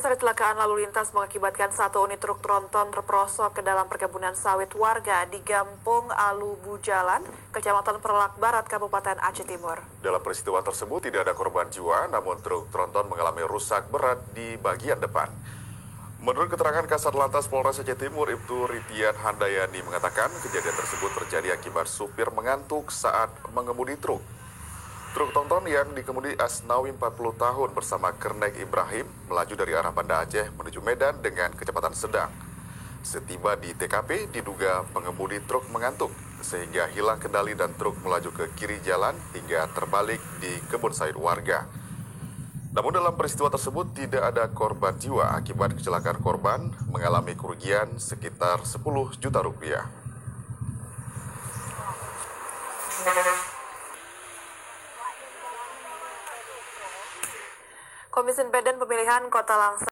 Pemirsa, kecelakaan lalu lintas mengakibatkan satu unit truk tronton terperosok ke dalam perkebunan sawit warga di Gampung Alubu Jalan, Kecamatan Perlak Barat, Kabupaten Aceh Timur. Dalam peristiwa tersebut tidak ada korban jiwa, namun truk tronton mengalami rusak berat di bagian depan. Menurut keterangan Kasat Lantas Polres Aceh Timur, Ibtu Ritian Handayani mengatakan kejadian tersebut terjadi akibat supir mengantuk saat mengemudi truk. Truk tronton yang dikemudi Asnawi 40 tahun bersama Kernek Ibrahim melaju dari arah Banda Aceh menuju Medan dengan kecepatan sedang. Setiba di TKP diduga pengemudi truk mengantuk sehingga hilang kendali dan truk melaju ke kiri jalan hingga terbalik di kebun sawit warga. Namun dalam peristiwa tersebut tidak ada korban jiwa akibat kecelakaan. Korban mengalami kerugian sekitar 10 juta rupiah. Komisi Independen Pemilihan Kota Langsa